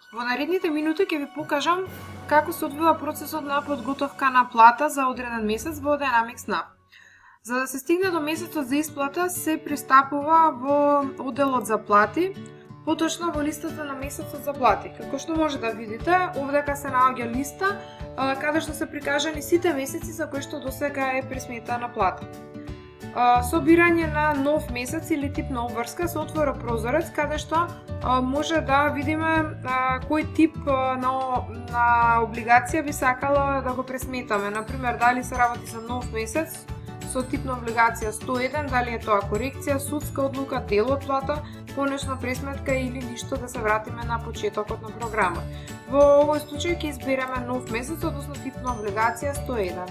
Во наредните минути ќе ви покажам како се одвива процесот на подготовка на плата за одреден месец во Dynamics NAV. За да се стигне до месецот за исплата се пристапува во одделот за плати, поточно во листата на месецот за плати. Како што може да видите, овдека се наоѓа листа каде што се прикажани сите месеци за кои што досега е пресметана плата. Со бирање на нов месец или тип на обврска се отвора прозорец каде што може да видиме кој тип на облигација би сакала да го пресметаме. Например, дали се работи за нов месец со тип на облигација 101, дали е тоа корекција, судска одлука, дел од плата, конечна пресметка или ништо, да се вратиме на почетокот на програма. Во овој случај ќе избереме нов месец, односно тип на облигација 101.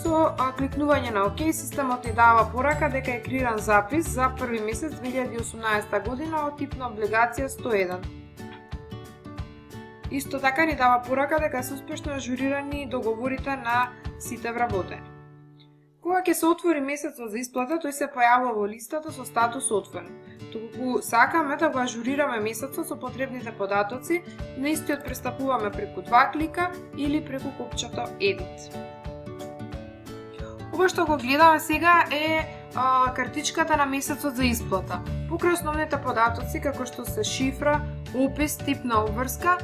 Со кликнување на ОК, системот ни дава порака дека е креиран запис за први месец 2018 година од тип на облигација 101. Исто така ни дава порака дека се успешно ажурирани договорите на сите вработени. Кога ќе се отвори месецот за исплата, тој се појавува во листата со статус отворен. Доколку сакаме да го ажурираме месецот со потребните податоци, на истиот пристапуваме преку 2 клика или преку копчето Edit. Ова што го гледаме сега е картичката на месецот за исплата. Покрај основните податоци како што се шифра, опис, тип на обврска,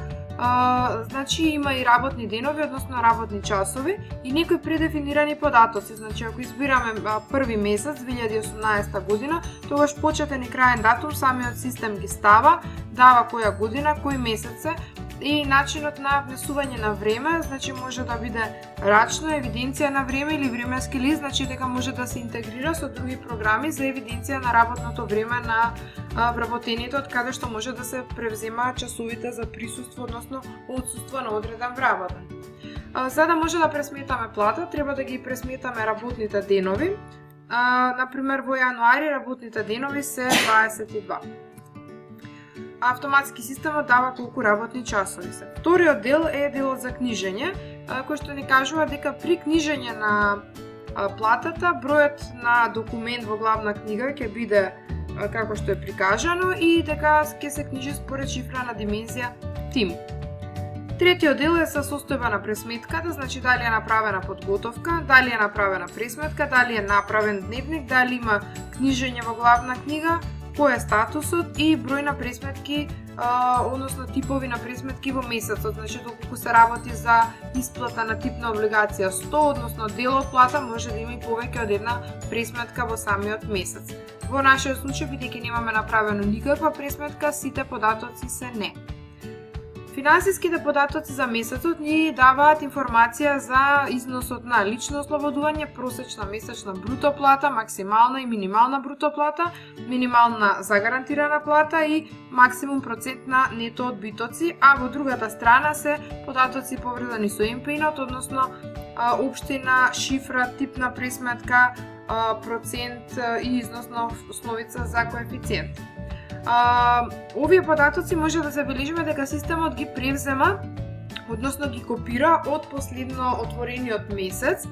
значи има и работни денови, односно работни часови и некои предефинирани податоци. Значи ако избираме први месец 2018 година, тогаш почетен и краен датум самиот систем ги става, дава која година, кој месец е и начинот на внесување на време, значи може да биде рачно, евиденција на време или временски лист, значи дека може да се интегрира со други програми за евиденција на работното време на вработените, од каде што може да се превзема часовите за присуство, односно отсуство на одреден вработен. За да може да пресметаме плата, треба да ги пресметаме работните денови. Например, во јануари работните денови се 22. Автоматски системот дава колку работни часови се. Вториот дел е делот за книжење, кој што ни кажува дека при книжење на платата, бројот на документ во главна книга ќе биде како што е прикажано и дека ќе се книжи според шифрана димензија TIM. Третиот дел е со состојба на пресметката, значи дали е направена подготовка, дали е направена пресметка, дали е направен дневник, дали има книжење во главна книга, кој е статусот и број на пресметки, односно типови на пресметки во месецот. Значи, доколку се работи за исплата на тип на облигација 100, односно дел од плата, може да има и повеќе од една пресметка во самиот месец. Во нашиот случај, бидејќи немаме направено никаква пресметка, сите податоци се не. Финансиските податоци за месецот ни даваат информација за износот на лично ослободување, просечна месечна бруто плата, максимална и минимална бруто плата, минимална загарантирана плата и максимум процент на нето одбитоци, а во другата страна се податоци поврзани со МПИНот, односно општина, шифра, тип на пресметка, процент и износна основица за коефициент. Овие податоци може да забележиме дека системот ги превзема, односно ги копира од последно отворениот месец.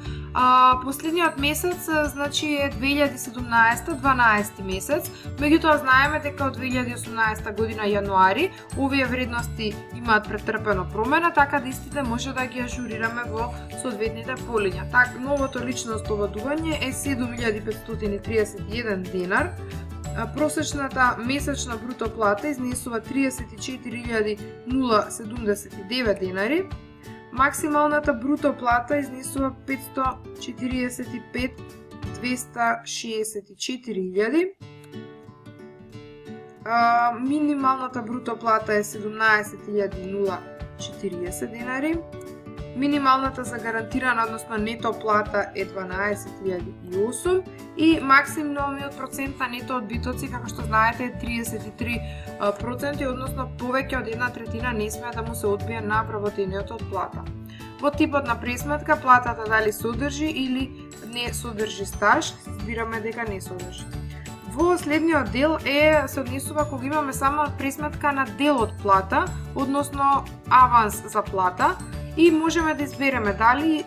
Последниот месец значи е 2017 12 месец, меѓутоа знаеме дека од 2018 година јануари овие вредности имаат претрпено промена, така да истите може да ги ажурираме во соодветните полиња. Так, новото лично ослободување е 7531 денар. Просечната месечна бруто плата изнесува 34.079 денари. Максималната бруто плата изнесува 545.264.000. Минималната бруто плата е 17.040 денари. Минималната загарантирана, односно нето плата е 12.008 и максимумниот процент на нето одбитоци, како што знаете, е 33%, односно повеќе од 1/3 не смее да му се одбие на вработениот од плата. Во типот на пресметка, платата дали содржи или не содржи стаж, збираме дека не содржи. Во следниот дел се однесува кога имаме само пресметка на дел од плата, односно аванс за плата, и можеме да избереме дали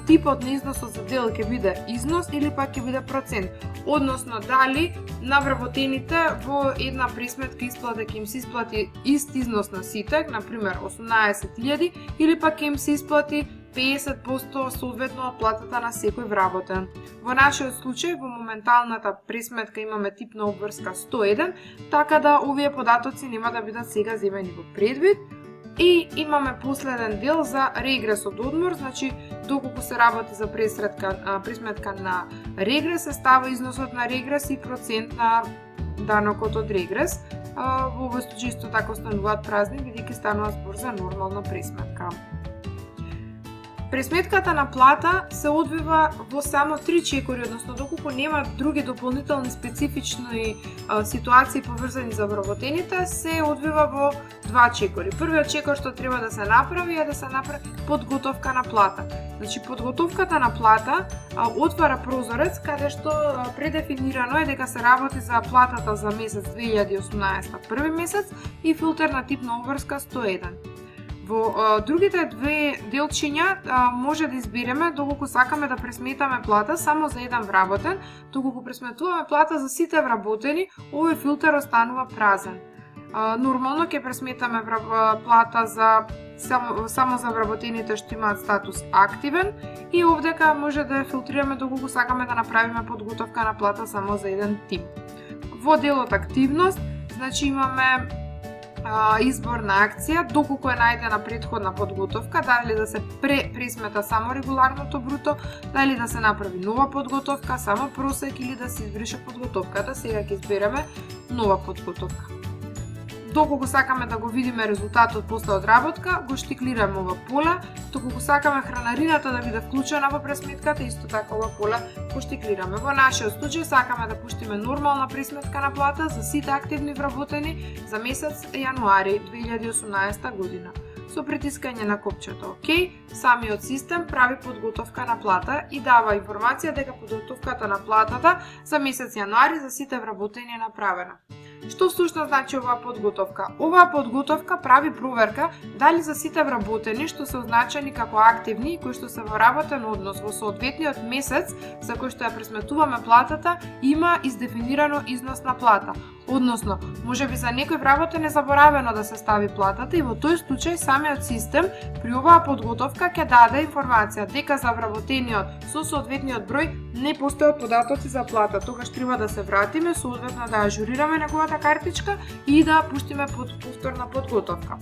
типот на износот за дел ќе биде износ или пак ќе биде процент, односно дали на вработените во една пресметка исплата ќе им се исплати ист износ на сите, например 18.000, или пак ќе им се исплати 50% соодветно од платата на секој вработен. Во нашиот случај, во моменталната пресметка имаме типна обврска 101, така да овие податоци нема да бидат сега земени во предвид. И имаме последен дел за регрес од одмор, значи доколку се работи за пресметка на регрес, се става износот на регрес и процент на данокот од регрес. Во овој случај исто така остануваат празни, бидејќи станува збор за нормална пресметка. Пресметката на плата се одвива во само 3 чекори, односно доколку нема други дополнителни специфични ситуации поврзани за вработените, се одвива во 2 чекори. Првиот чекор што треба да се направи е да се направи подготовка на плата. Значи подготовката на плата отвара прозорец каде што предефинирано е дека се работи за платата за месец 2018 први месец и филтер на типна обврска 101. Во другите две делчиња може да избереме доколку сакаме да пресметаме плата само за еден вработен, доколку пресметуваме плата за сите вработени, овој филтер останува празен. Нормално ќе пресметаме плата само за вработените што имаат статус активен и овдека може да филтрираме доколку сакаме да направиме подготовка на плата само за еден тип. Во делот активност, значи имаме избор на акција, доколку е најдена претходна подготовка, дали да се пресмета само регуларното бруто, дали да се направи нова подготовка, само просек или да се избрише подготовката. Сега ќе избереме нова подготовка. Доколку сакаме да го видиме резултатот после одработка, го штиклираме ова поле. Доколку сакаме хранарината да биде вклучена во пресметката, исто така ова поле го штиклираме. Во нашиот случај сакаме да пуштиме нормална пресметка на плата за сите активни вработени за месец јануари 2018 година. Со притискање на копчето ОК, самиот систем прави подготовка на плата и дава информација дека подготовката на платата за месец јануари за сите вработени е направена. Што всушност значи оваа подготовка? Оваа подготовка прави проверка дали за сите вработени што се означени како активни и кои што се во работен однос во соодветниот месец за кој што ја пресметуваме платата има издефинирано износ на плата. Односно, можеби за некој вработен е заборавено да се стави платата и во тој случај самиот систем при оваа подготовка ќе даде информација дека за вработениот со соодветниот број не постојат податоци за плата. Тогаш треба да се вратиме, соодветно да ажурираме неговата картичка и да пуштиме повторна подготовка.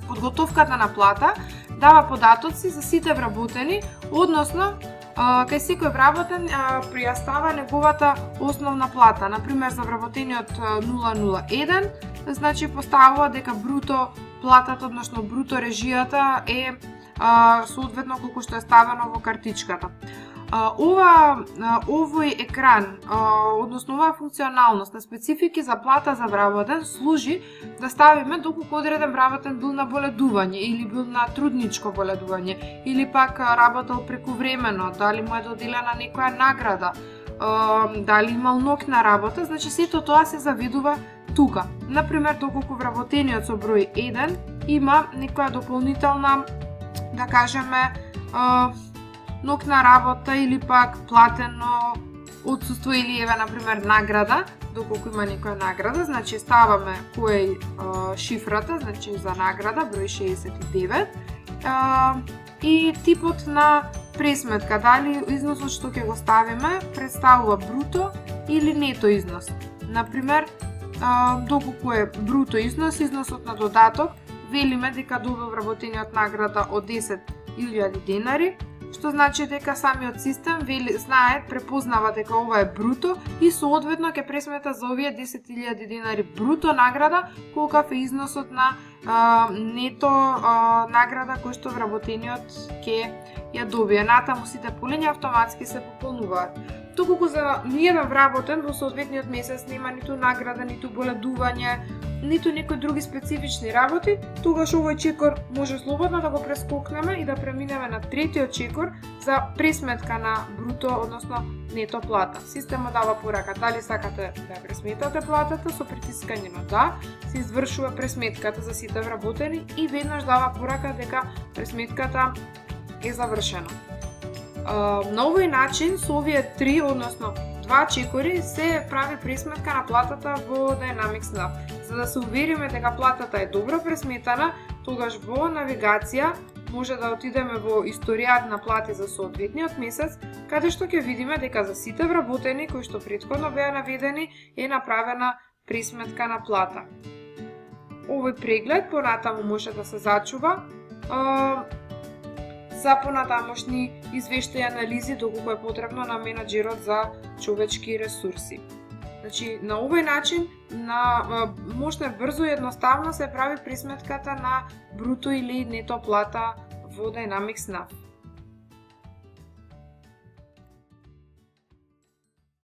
Подготовката на плата дава податоци за сите вработени, односно кај секој вработен пријастава неговата основна плата. Например, за вработениот 001, значи поставува дека бруто платата, односно бруто режијата е соодветно колку што е ставено во картичката. Овој екран, односно оваа функционалност на специфики за плата за вработен служи да ставиме доколку одреден вработен бил на боледување или бил на трудничко боледување или пак работел прекувремено, дали му е доделена некоја награда, дали имал ноќна работа, значи сето тоа се завидува тука. Например, доколку вработениот со број 1 има некоја дополнителна, да кажеме, ноќна работа или пак платено отсуство или еве например награда, доколку има некоја награда, значи ставаме која е шифрата, значи за награда број 69 и типот на пресметка, дали износот што ќе го ставиме представува бруто или нето износ. Например, доколку е бруто износ, износот на додаток, велиме дека добил вработениот награда од 10.000 денари, што значи дека самиот систем знае, препознава дека ова е бруто и соодветно ќе пресмета за овие 10.000 денари бруто награда колкав е износот на нето награда кој што вработениот ќе ја добие. Натаму сите полиња автоматски се пополнуваат. Доколку за ниеден вработен во соодветниот месец нема ниту награда, ниту боледување, ниту некои други специфични работи, тогаш овој чекор може слободно да го прескокнеме и да преминеме на третиот чекор за пресметка на бруто, односно нето плата. Системот дава порака дали сакате да пресметате платата со притискање на да, се извршува пресметката за сите вработени и веднаш дава порака дека пресметката е завршена. На овој начин со овие 3, односно 2 чекори се прави пресметка на платата во Dynamics NAV. За да се увериме дека платата е добро пресметана, тогаш во навигација може да отидеме во историјат на плати за соодветниот месец, каде што ќе видиме дека за сите вработени кои што претходно беа наведени е направена пресметка на плата. Овој преглед понатаму може да се зачува за понатамошни извештаи и анализи доколку е потребно на менаџерот за човечки ресурси. Значи, на овој начин, можно брзо и едноставно се прави пресметката на бруто или нето плата во Dynamics NAV.